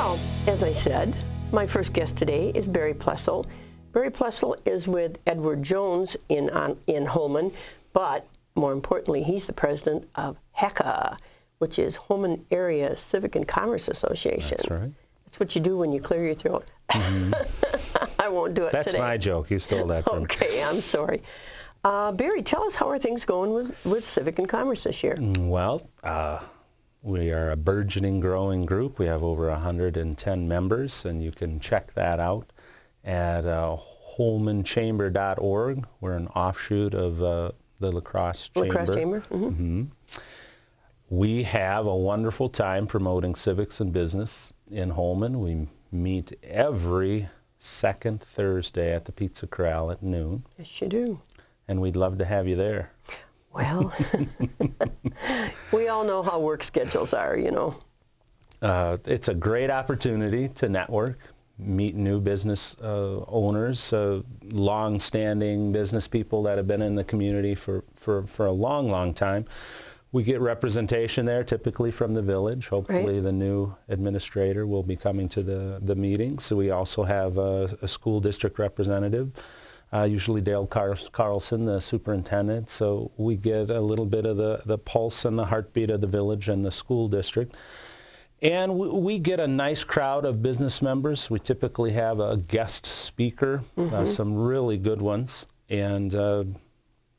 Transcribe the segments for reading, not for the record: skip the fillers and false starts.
Well, as I said, my first guest today is Barry Ploessel. Barry Ploessel is with Edward Jones in Holmen, but more importantly, he's the president of HACCA, which is Holmen Area Civic and Commerce Association. That's right. That's what you do when you clear your throat. Mm-hmm. I won't do it That's today. my joke. You stole that from me. Okay, I'm sorry. Barry, tell us, how are things going with Civic and Commerce this year? Well, we are a burgeoning, growing group. We have over 110 members, and you can check that out at holmenchamber.org. We're an offshoot of the Lacrosse Chamber. Lacrosse Chamber? Mm-hmm. Mm-hmm. We have a wonderful time promoting civics and business in Holmen. We meet every second Thursday at the Pizza Corral at noon. Yes, you do. And we'd love to have you there. Well, we all know how work schedules are, you know. It's a great opportunity to network, meet new business owners, long-standing business people that have been in the community for a long, long time. We get representation there, typically from the village. Hopefully the new administrator will be coming to the meetings. So we also have a school district representative, usually Dale Carlson, the superintendent. So we get a little bit of the pulse and the heartbeat of the village and the school district. And we get a nice crowd of business members. We typically have a guest speaker, some really good ones. And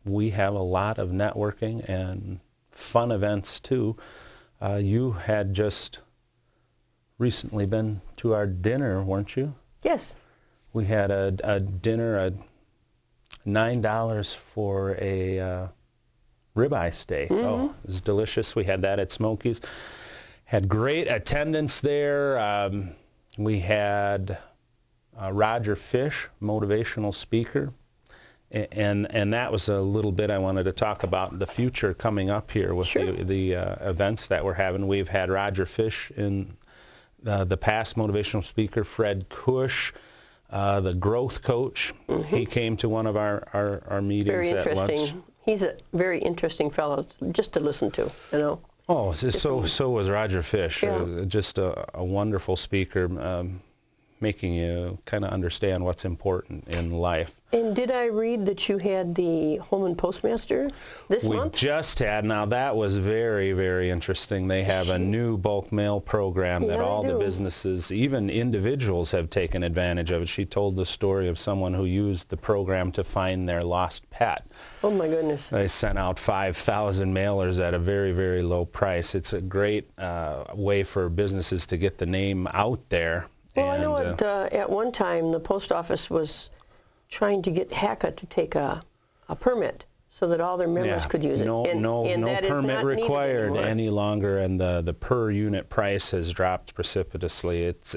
we have a lot of networking and fun events too. You had just recently been to our dinner, weren't you? Yes. We had a dinner, $9 for a ribeye steak. Oh, it was delicious. We had that at Smokey's. Had great attendance there. We had Roger Fish, motivational speaker. And that was a little bit I wanted to talk about the future coming up here with the events that we're having. We've had Roger Fish in the past, motivational speaker, Fred Cush, the growth coach. He came to one of our meetings at lunch. He's a very interesting fellow just to listen to, you know. Oh, so was Roger Fish. Yeah. Just a wonderful speaker, making you kind of understand what's important in life. And did I read that you had the Holmen Postmaster this month? We just had. Now that was very, very interesting. They have a new bulk mail program that all the businesses, even individuals, have taken advantage of it. She told the story of someone who used the program to find their lost pet. Oh my goodness. They sent out 5,000 mailers at a very, very low price. It's a great way for businesses to get the name out there. Well, I know at one time the post office was trying to get HACCA to take a permit so that all their members could use it. No permit required any longer, and the per unit price has dropped precipitously. It's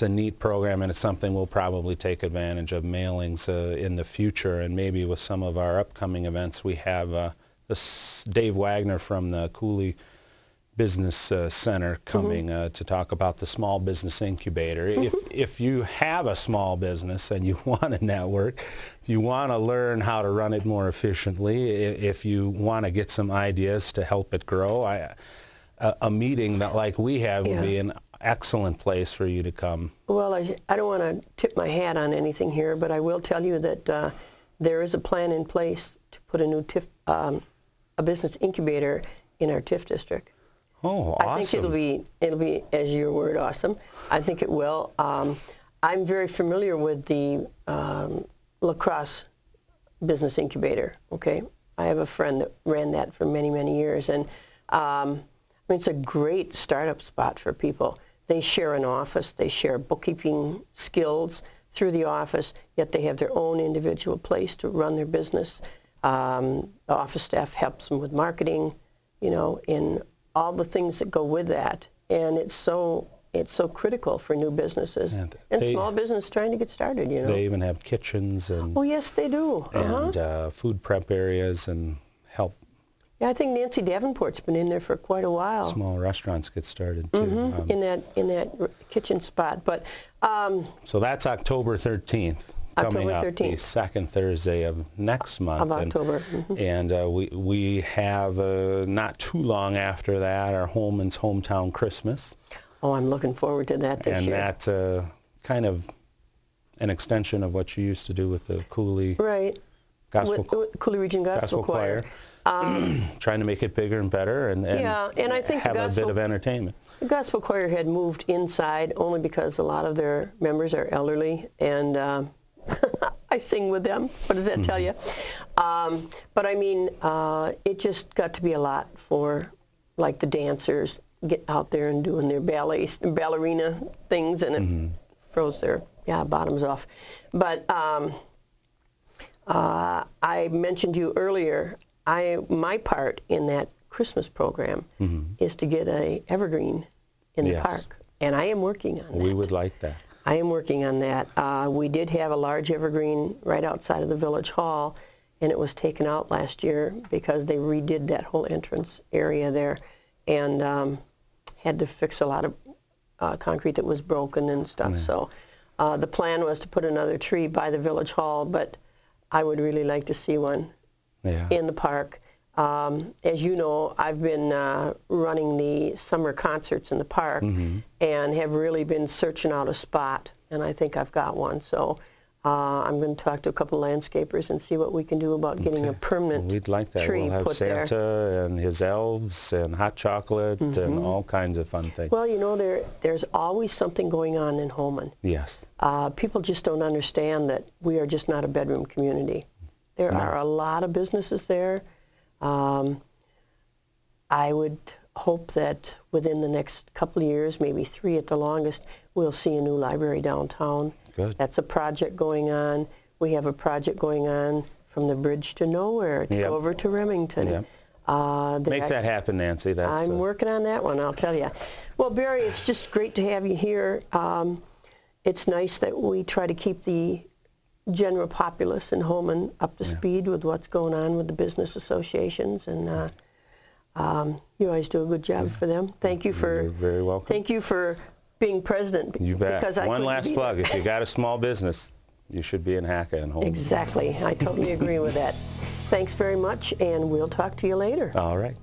a neat program, and it's something we'll probably take advantage of, mailings in the future, and maybe with some of our upcoming events. We have Dave Wagner from the Cooley Business Center coming to talk about the small business incubator. If you have a small business and you want to network, if you want to learn how to run it more efficiently, if you want to get some ideas to help it grow, a meeting that like we have would be an excellent place for you to come. Well, I don't want to tip my hat on anything here, but I will tell you that there is a plan in place to put a new a business incubator in our TIF district. Oh, awesome. I think it'll be, as your word, awesome. I think it will. I'm very familiar with the Lacrosse Business Incubator, okay? I have a friend that ran that for many, many years, and I mean, it's a great startup spot for people. They share an office, they share bookkeeping skills through the office, yet they have their own individual place to run their business. The office staff helps them with marketing, you know, in all the things that go with that, and it's so critical for new businesses and small business trying to get started. You know, they even have kitchens and yes, they do, and food prep areas and help. Yeah, I think Nancy Davenport's been in there for quite a while. Small restaurants get started too in that kitchen spot, but so that's October 13th. Coming up, the second Thursday of next month. Of October. And we have, not too long after that, our Holmen's Hometown Christmas. Oh, I'm looking forward to that this year. And that's kind of an extension of what you used to do with the Cooley Cooley Region Gospel Choir. Trying to make it bigger and better, and I think have a bit of entertainment. The Gospel Choir had moved inside only because a lot of their members are elderly, and I sing with them. What does that tell you? But I mean, it just got to be a lot for, like, the dancers get out there and doing their ballerina things, and it froze their bottoms off. But I mentioned you earlier, my part in that Christmas program is to get a evergreen in the park, and I am working on that. We would like that. I am working on that. We did have a large evergreen right outside of the Village Hall, and it was taken out last year because they redid that whole entrance area there, and had to fix a lot of concrete that was broken and stuff. So the plan was to put another tree by the Village Hall, but I would really like to see one in the park. As you know, I've been running the summer concerts in the park and have really been searching out a spot, and I think I've got one. So I'm going to talk to a couple of landscapers and see what we can do about getting a permanent We'd like that. tree we'll have put Santa there. and his elves and hot chocolate and all kinds of fun things. Well, you know, there's always something going on in Holmen. Yes. People just don't understand that we are just not a bedroom community. There are a lot of businesses there. I would hope that within the next couple of years, maybe 3 at the longest, we'll see a new library downtown. Good. That's a project going on. We have a project going on from the bridge to nowhere to over to Remington. Make that happen, Nancy. I'm working on that one, I'll tell you. Well, Barry, it's just great to have you here. It's nice that we try to keep the general populace in Holmen up to speed with what's going on with the business associations, and you always do a good job for them. Thank you for. You're very welcome. Thank you for being president. You bet. Because One last plug: if you got a small business, you should be in HACCA and Holmen. Exactly. I totally agree with that. Thanks very much, and we'll talk to you later. All right.